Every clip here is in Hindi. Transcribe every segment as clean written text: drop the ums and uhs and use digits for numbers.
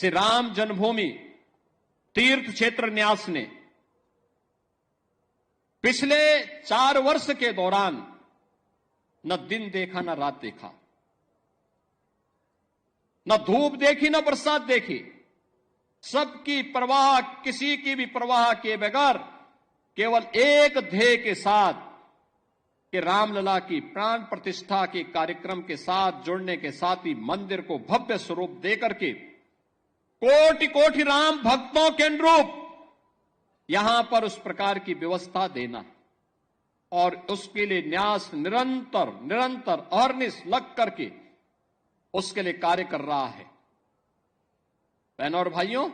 श्री राम जन्मभूमि तीर्थ क्षेत्र न्यास ने पिछले 4 वर्ष के दौरान न दिन देखा न रात देखा, न धूप देखी न बरसात देखी, सबकी परवाह, किसी की भी परवाह किए बगैर केवल एक ध्येय के साथ कि रामलला की प्राण प्रतिष्ठा के कार्यक्रम के साथ जुड़ने के साथ ही मंदिर को भव्य स्वरूप देकर के कोटि कोटि राम भक्तों के अनुरूप यहां पर उस प्रकार की व्यवस्था देना और उसके लिए न्यास निरंतर अहर्निश लग करके उसके लिए कार्य कर रहा है। बहनों और भाइयों,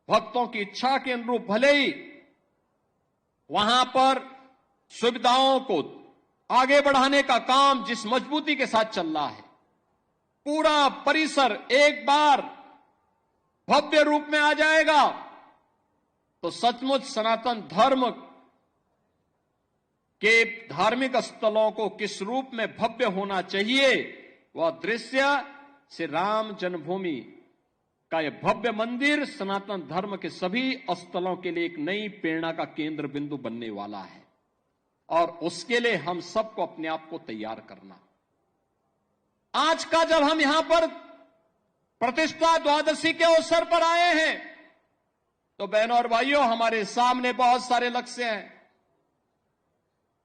भक्तों की इच्छा के अनुरूप भले ही वहां पर सुविधाओं को आगे बढ़ाने का काम जिस मजबूती के साथ चल रहा है, पूरा परिसर एक बार भव्य रूप में आ जाएगा तो सचमुच सनातन धर्म के धार्मिक स्थलों को किस रूप में भव्य होना चाहिए, वह दृश्य श्री राम जन्मभूमि का यह भव्य मंदिर सनातन धर्म के सभी स्थलों के लिए एक नई प्रेरणा का केंद्र बिंदु बनने वाला है और उसके लिए हम सबको अपने आप को तैयार करना। आज का जब हम यहां पर प्रतिष्ठा द्वादशी के अवसर पर आए हैं तो बहनों और भाइयों, हमारे सामने बहुत सारे लक्ष्य हैं।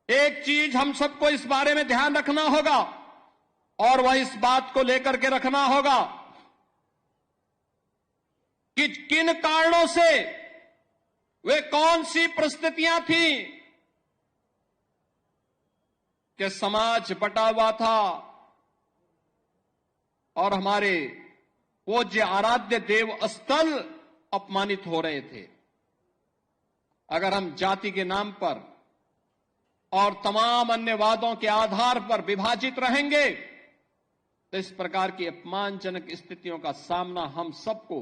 एक चीज हम सबको इस बारे में ध्यान रखना होगा और वह इस बात को लेकर के रखना होगा कि किन कारणों से, वे कौन सी परिस्थितियां थी कि समाज बटा हुआ था और हमारे पूज्य आराध्य देव स्थल अपमानित हो रहे थे। अगर हम जाति के नाम पर और तमाम अन्य वादों के आधार पर विभाजित रहेंगे तो इस प्रकार की अपमानजनक स्थितियों का सामना हम सबको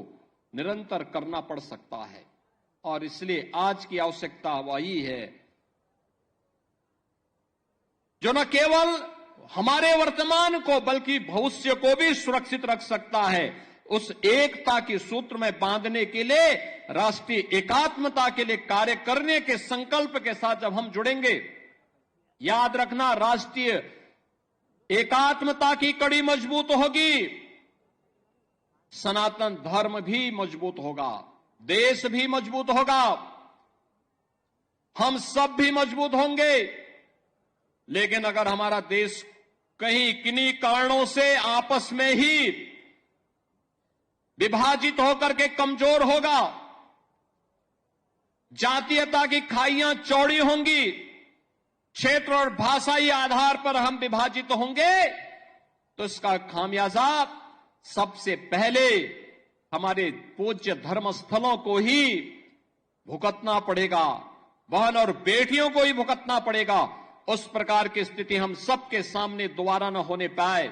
निरंतर करना पड़ सकता है और इसलिए आज की आवश्यकता वही है जो न केवल हमारे वर्तमान को बल्कि भविष्य को भी सुरक्षित रख सकता है। उस एकता के सूत्र में बांधने के लिए, राष्ट्रीय एकात्मता के लिए कार्य करने के संकल्प के साथ जब हम जुड़ेंगे, याद रखना राष्ट्रीय एकात्मता की कड़ी मजबूत होगी, सनातन धर्म भी मजबूत होगा, देश भी मजबूत होगा, हम सब भी मजबूत होंगे। लेकिन अगर हमारा देश कहीं किन्हीं कारणों से आपस में ही विभाजित होकर के कमजोर होगा, जातीयता की खाइयां चौड़ी होंगी, क्षेत्र और भाषाई आधार पर हम विभाजित होंगे तो इसका खामियाजा सबसे पहले हमारे पूज्य धर्म स्थलों को ही भुगतना पड़ेगा, बहन और बेटियों को ही भुगतना पड़ेगा। उस प्रकार की स्थिति हम सबके सामने दोबारा न होने पाए,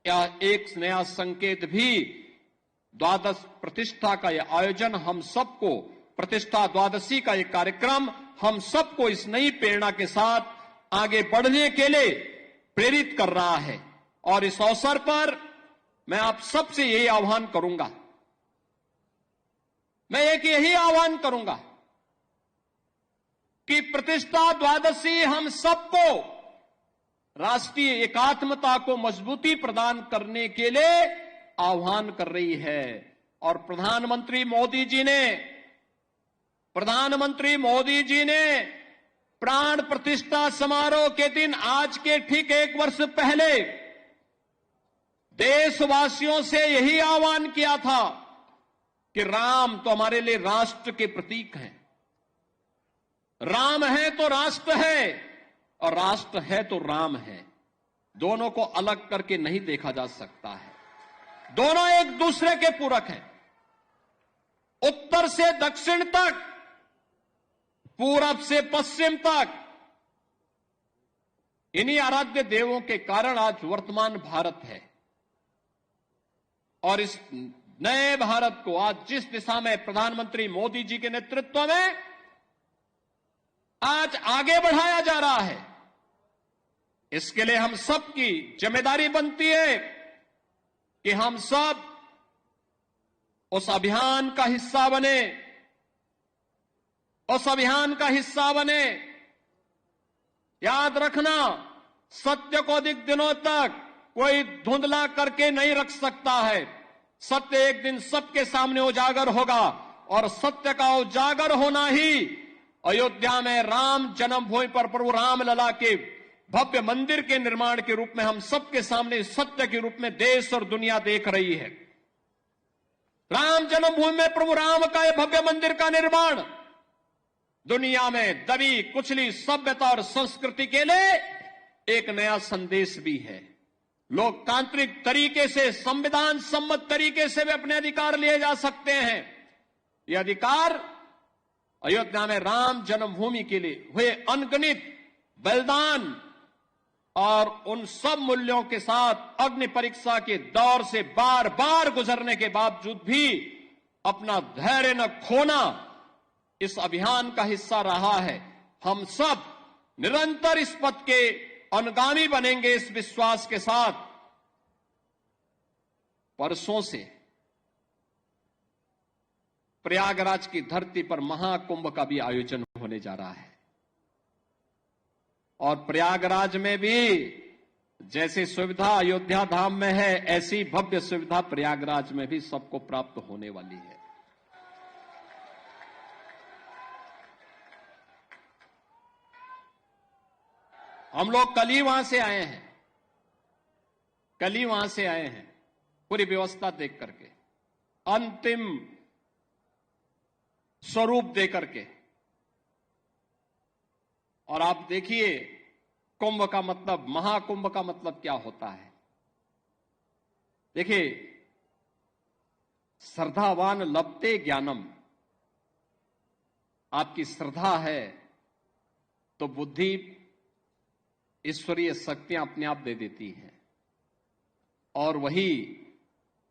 यह एक नया संकेत भी द्वादश प्रतिष्ठा का यह आयोजन हम सबको, प्रतिष्ठा द्वादशी का यह कार्यक्रम हम सबको इस नई प्रेरणा के साथ आगे बढ़ने के लिए प्रेरित कर रहा है। और इस अवसर पर मैं आप सबसे यही आह्वान करूंगा, मैं एक यही आह्वान करूंगा कि प्रतिष्ठा द्वादशी हम सबको राष्ट्रीय एकात्मता को मजबूती प्रदान करने के लिए आह्वान कर रही है। और प्रधानमंत्री मोदी जी ने प्राण प्रतिष्ठा समारोह के दिन, आज के ठीक 1 वर्ष पहले, देशवासियों से यही आह्वान किया था कि राम तो हमारे लिए राष्ट्र के प्रतीक हैं, राम है तो राष्ट्र है और राष्ट्र है तो राम है, दोनों को अलग करके नहीं देखा जा सकता है, दोनों एक दूसरे के पूरक हैं। उत्तर से दक्षिण तक, पूरब से पश्चिम तक, इन्हीं आराध्य देवों के कारण आज वर्तमान भारत है। और इस नए भारत को आज जिस दिशा में प्रधानमंत्री मोदी जी के नेतृत्व में आज आगे बढ़ाया जा रहा है, इसके लिए हम सब की जिम्मेदारी बनती है कि हम सब उस अभियान का हिस्सा बने, उस अभियान का हिस्सा बने। याद रखना, सत्य को अधिक दिनों तक कोई धुंधला करके नहीं रख सकता है। सत्य एक दिन सबके सामने उजागर होगा, और सत्य का उजागर होना ही अयोध्या में राम जन्मभूमि पर प्रभु रामलला के भव्य मंदिर के निर्माण के रूप में हम सबके सामने सत्य के रूप में देश और दुनिया देख रही है। राम जन्मभूमि में प्रभु राम का यह भव्य मंदिर का निर्माण दुनिया में दबी कुचली सभ्यता और संस्कृति के लिए एक नया संदेश भी है। लोकतांत्रिक तरीके से, संविधान सम्मत तरीके से भी अपने अधिकार लिए जा सकते हैं। यह अधिकार अयोध्या में राम जन्मभूमि के लिए हुए अनगिनत बलिदान और उन सब मूल्यों के साथ अग्नि परीक्षा के दौर से बार बार गुजरने के बावजूद भी अपना धैर्य न खोना इस अभियान का हिस्सा रहा है। हम सब निरंतर इस पथ के अनुगामी बनेंगे, इस विश्वास के साथ। परसों से प्रयागराज की धरती पर महाकुंभ का भी आयोजन होने जा रहा है, और प्रयागराज में भी जैसी सुविधा अयोध्या धाम में है, ऐसी भव्य सुविधा प्रयागराज में भी सबको प्राप्त होने वाली है। हम लोग कल ही वहां से आए हैं, कल ही वहां से आए हैं, पूरी व्यवस्था देख करके, अंतिम स्वरूप दे करके। और आप देखिए, कुंभ का मतलब, महाकुंभ का मतलब क्या होता है। देखिए, श्रद्धावान लभते ज्ञानम। आपकी श्रद्धा है तो बुद्धि, ईश्वरीय शक्तियां अपने आप दे देती हैं, और वही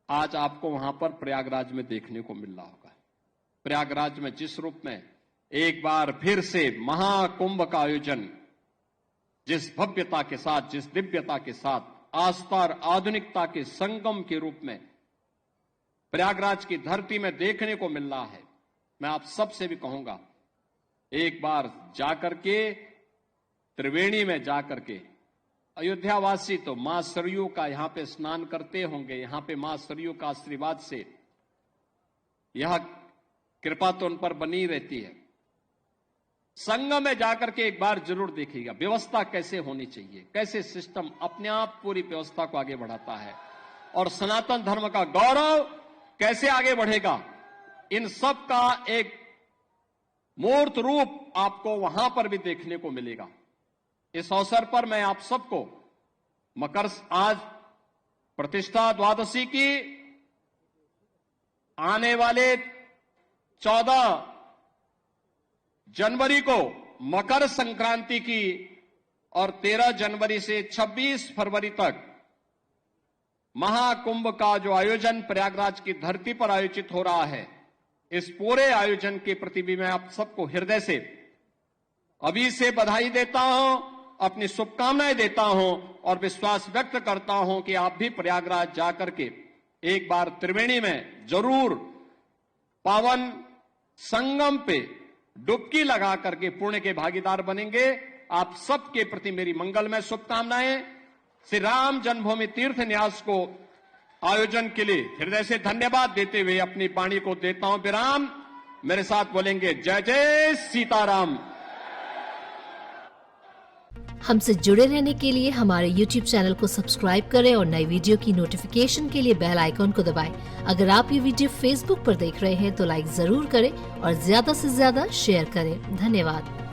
आज आपको वहां पर प्रयागराज में देखने को मिल रहा होगा। प्रयागराज में जिस रूप में एक बार फिर से महाकुंभ का आयोजन, जिस भव्यता के साथ, जिस दिव्यता के साथ, आस्था और आधुनिकता के संगम के रूप में प्रयागराज की धरती में देखने को मिल रहा है, मैं आप सबसे भी कहूंगा, एक बार जाकर के त्रिवेणी में जाकर के, अयोध्यावासी तो मां सरयू का यहां पे स्नान करते होंगे, यहां पे मां सरयू का आशीर्वाद से यह कृपा तो उन पर बनी रहती है। संगम में जाकर के एक बार जरूर देखिएगा व्यवस्था कैसे होनी चाहिए, कैसे सिस्टम अपने आप पूरी व्यवस्था को आगे बढ़ाता है, और सनातन धर्म का गौरव कैसे आगे बढ़ेगा। इन सब का एक मूर्त रूप आपको वहां पर भी देखने को मिलेगा। इस अवसर पर मैं आप सबको आज प्रतिष्ठा द्वादशी की, आने वाले 14 जनवरी को मकर संक्रांति की, और 13 जनवरी से 26 फरवरी तक महाकुंभ का जो आयोजन प्रयागराज की धरती पर आयोजित हो रहा है, इस पूरे आयोजन के प्रति भी मैं आप सबको हृदय से अभी से बधाई देता हूं, अपनी शुभकामनाएं देता हूं, और विश्वास व्यक्त करता हूं कि आप भी प्रयागराज जाकर के एक बार त्रिवेणी में जरूर पावन संगम पे डुबकी लगा करके पुण्य के भागीदार बनेंगे। आप सबके प्रति मेरी मंगलमय शुभकामनाएं। श्री राम जन्मभूमि तीर्थ न्यास को आयोजन के लिए हृदय से धन्यवाद देते हुए अपनी वाणी को देता हूं विराम। मेरे साथ बोलेंगे जय जय सीताराम। हमसे जुड़े रहने के लिए हमारे YouTube चैनल को सब्सक्राइब करें और नई वीडियो की नोटिफिकेशन के लिए बेल आइकॉन को दबाएं। अगर आप ये वीडियो Facebook पर देख रहे हैं तो लाइक जरूर करें और ज्यादा से ज्यादा शेयर करें। धन्यवाद।